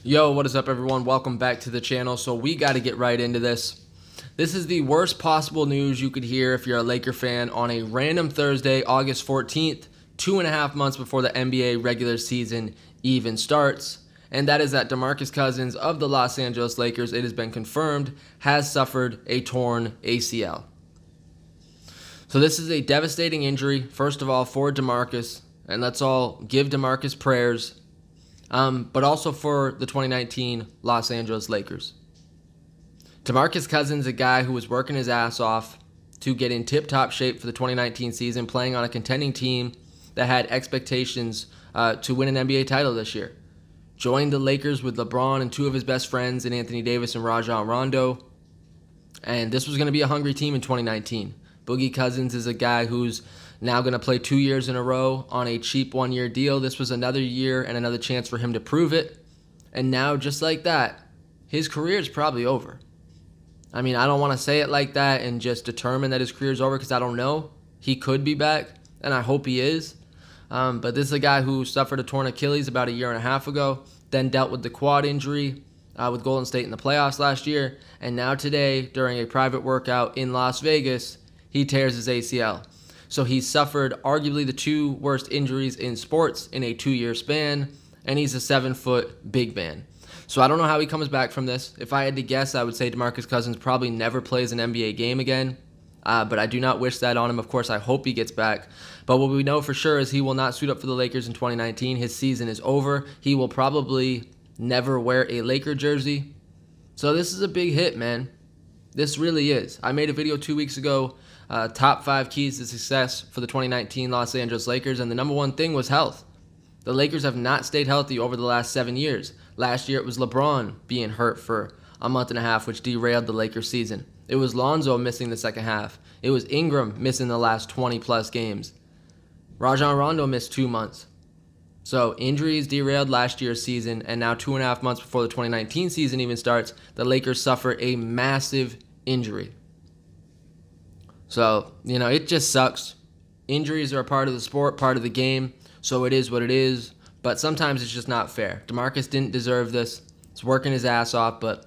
Yo, what is up everyone? Welcome back to the channel. So we got to get right into this. This is the worst possible news you could hear if you're a Laker fan on a random Thursday, August 14th, 2.5 months before the NBA regular season even starts. And that is that DeMarcus Cousins of the Los Angeles Lakers, it has been confirmed, has suffered a torn ACL. So this is a devastating injury, first of all, for DeMarcus. And let's all give DeMarcus prayers. But also for the 2019 Los Angeles Lakers. DeMarcus Cousins, a guy who was working his ass off to get in tip-top shape for the 2019 season, playing on a contending team that had expectations to win an NBA title this year. Joined the Lakers with LeBron and two of his best friends in Anthony Davis and Rajon Rondo. And this was going to be a hungry team in 2019. Boogie Cousins is a guy who's now going to play 2 years in a row on a cheap one-year deal. This was another year and another chance for him to prove it. And now, just like that, his career is probably over. I mean, I don't want to say it like that and just determine that his career is over because I don't know. He could be back, and I hope he is. But this is a guy who suffered a torn Achilles about 1.5 years ago, then dealt with the quad injury with Golden State in the playoffs last year, and now today, during a private workout in Las Vegas, he tears his ACL. So he suffered arguably the two worst injuries in sports in a 2-year span, and he's a 7-foot big man. So I don't know how he comes back from this. If I had to guess, I would say DeMarcus Cousins probably never plays an NBA game again, but I do not wish that on him. Of course, I hope he gets back. But what we know for sure is he will not suit up for the Lakers in 2019. His season is over. He will probably never wear a Laker jersey. So this is a big hit, man. This really is. I made a video 2 weeks ago, top 5 keys to success for the 2019 Los Angeles Lakers, and the number one thing was health. The Lakers have not stayed healthy over the last 7 years. Last year it was LeBron being hurt for 1.5 months, which derailed the Lakers season. It was Lonzo missing the second half. It was Ingram missing the last 20-plus games. Rajon Rondo missed 2 months. So injuries derailed last year's season, and now 2.5 months before the 2019 season even starts, the Lakers suffer a massive injury. So, it just sucks. Injuries are a part of the sport, part of the game, so it is what it is. But sometimes it's just not fair. DeMarcus didn't deserve this. He's working his ass off, but,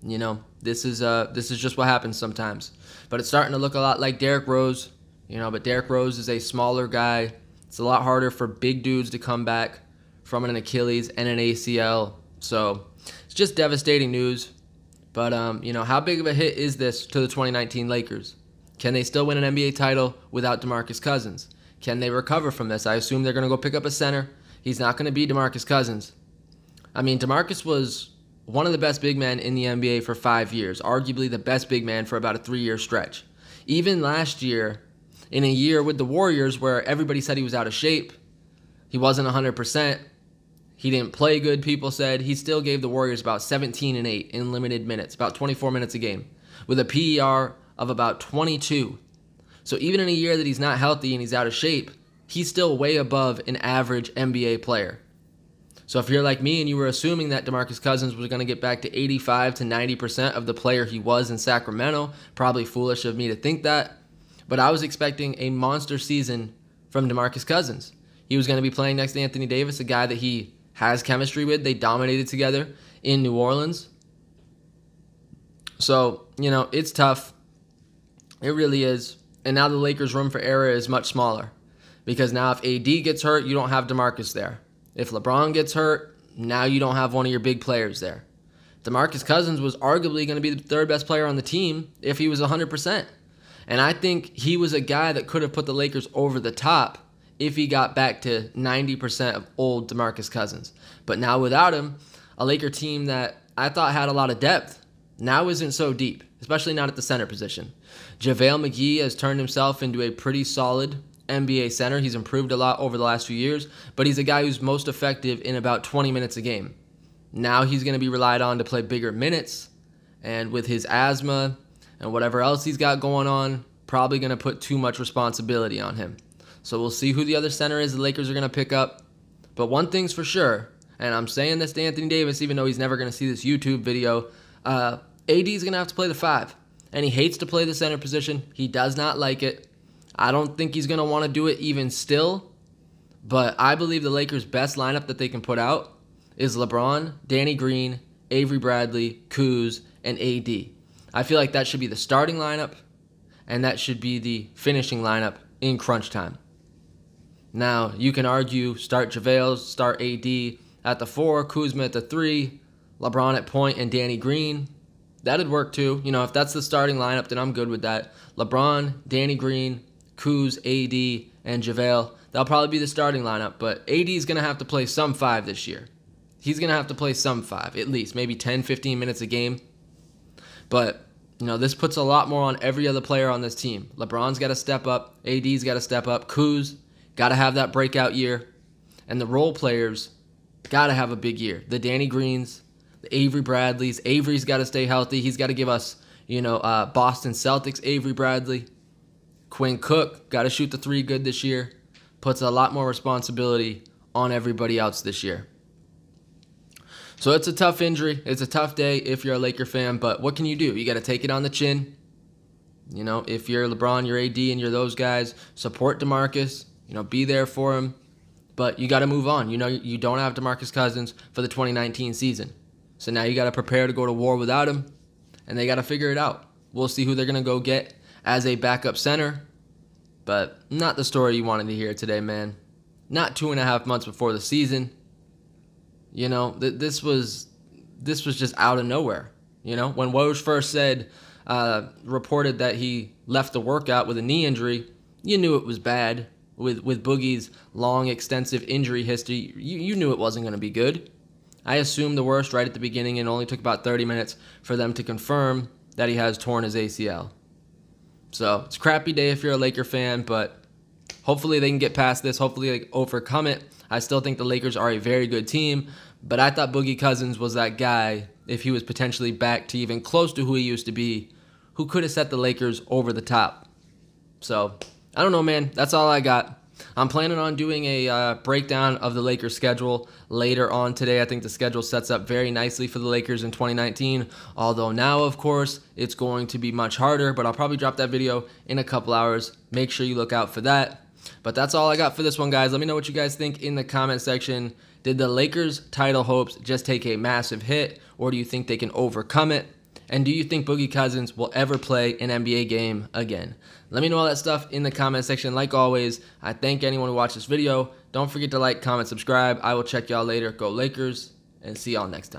this is just what happens sometimes. But it's starting to look a lot like Derrick Rose, but Derrick Rose is a smaller guy. It's a lot harder for big dudes to come back from an Achilles and an ACL. So it's just devastating news. But, how big of a hit is this to the 2019 Lakers? Can they still win an NBA title without DeMarcus Cousins? Can they recover from this? I assume they're going to go pick up a center. He's not going to be DeMarcus Cousins. I mean, DeMarcus was one of the best big men in the NBA for 5 years, arguably the best big man for about a 3-year stretch. Even last year, in a year with the Warriors where everybody said he was out of shape, he wasn't 100%, he didn't play good, people said, he still gave the Warriors about 17 and 8 in limited minutes, about 24 minutes a game, with a PER of about 22. So even in a year that he's not healthy and he's out of shape, he's still way above an average NBA player. So if you're like me and you were assuming that DeMarcus Cousins was going to get back to 85 to 90% of the player he was in Sacramento, probably foolish of me to think that, but I was expecting a monster season from DeMarcus Cousins. He was going to be playing next to Anthony Davis, a guy that he has chemistry with. They dominated together in New Orleans. So, it's tough. It really is. And now the Lakers' room for error is much smaller. Because now if AD gets hurt, you don't have DeMarcus there. If LeBron gets hurt, now you don't have one of your big players there. DeMarcus Cousins was arguably going to be the third best player on the team if he was 100%. And I think he was a guy that could have put the Lakers over the top if he got back to 90% of old DeMarcus Cousins. But now without him, a Laker team that I thought had a lot of depth now isn't so deep, especially not at the center position. JaVale McGee has turned himself into a pretty solid NBA center. He's improved a lot over the last few years, but he's a guy who's most effective in about 20 minutes a game. Now he's going to be relied on to play bigger minutes, and with his asthma and whatever else he's got going on, probably going to put too much responsibility on him. So we'll see who the other center is the Lakers are going to pick up. But one thing's for sure, and I'm saying this to Anthony Davis even though he's never going to see this YouTube video, AD is going to have to play the 5. And he hates to play the center position. He does not like it. I don't think he's going to want to do it even still. But I believe the Lakers' best lineup that they can put out is LeBron, Danny Green, Avery Bradley, Kuz, and AD. I feel like that should be the starting lineup, and that should be the finishing lineup in crunch time. Now, you can argue start JaVale, start AD at the 4, Kuzma at the 3, LeBron at point, and Danny Green. That'd work too. You know, if that's the starting lineup, then I'm good with that. LeBron, Danny Green, Kuz, AD, and JaVale. That'll probably be the starting lineup, but AD is going to have to play some 5 this year. He's going to have to play some 5, at least, maybe 10, 15 minutes a game. But, you know, this puts a lot more on every other player on this team. LeBron's got to step up. AD's got to step up. Kuz got to have that breakout year. And the role players got to have a big year. The Danny Greens, the Avery Bradleys. Avery's got to stay healthy. He's got to give us, you know, Boston Celtics Avery Bradley. Quinn Cook got to shoot the 3 good this year. Puts a lot more responsibility on everybody else this year. So it's a tough injury. It's a tough day if you're a Laker fan, but what can you do? You got to take it on the chin. You know, if you're LeBron, you're AD, and you're those guys, support DeMarcus. You know, be there for him. But you got to move on. You know, you don't have DeMarcus Cousins for the 2019 season. So now you got to prepare to go to war without him, and they got to figure it out. We'll see who they're going to go get as a backup center, but not the story you wanted to hear today, man. Not 2.5 months before the season. You know, this was just out of nowhere. You know, when Woj first reported that he left the workout with a knee injury, you knew it was bad. With Boogie's long, extensive injury history, you knew it wasn't going to be good. I assumed the worst right at the beginning, and it only took about 30 minutes for them to confirm that he has torn his ACL. So it's a crappy day if you're a Laker fan, but hopefully they can get past this. Hopefully they overcome it. I still think the Lakers are a very good team, but I thought Boogie Cousins was that guy, if he was potentially back to even close to who he used to be, who could have set the Lakers over the top. So, I don't know, man. That's all I got. I'm planning on doing a breakdown of the Lakers' schedule later on today. I think the schedule sets up very nicely for the Lakers in 2019, although now, of course, it's going to be much harder, but I'll probably drop that video in a couple hours. Make sure you look out for that. But that's all I got for this one, guys. Let me know what you guys think in the comment section. Did the Lakers' title hopes just take a massive hit, or do you think they can overcome it? And do you think Boogie Cousins will ever play an NBA game again? Let me know all that stuff in the comment section. Like always, I thank anyone who watched this video. Don't forget to like, comment, subscribe. I will check y'all later. Go Lakers, and see y'all next time.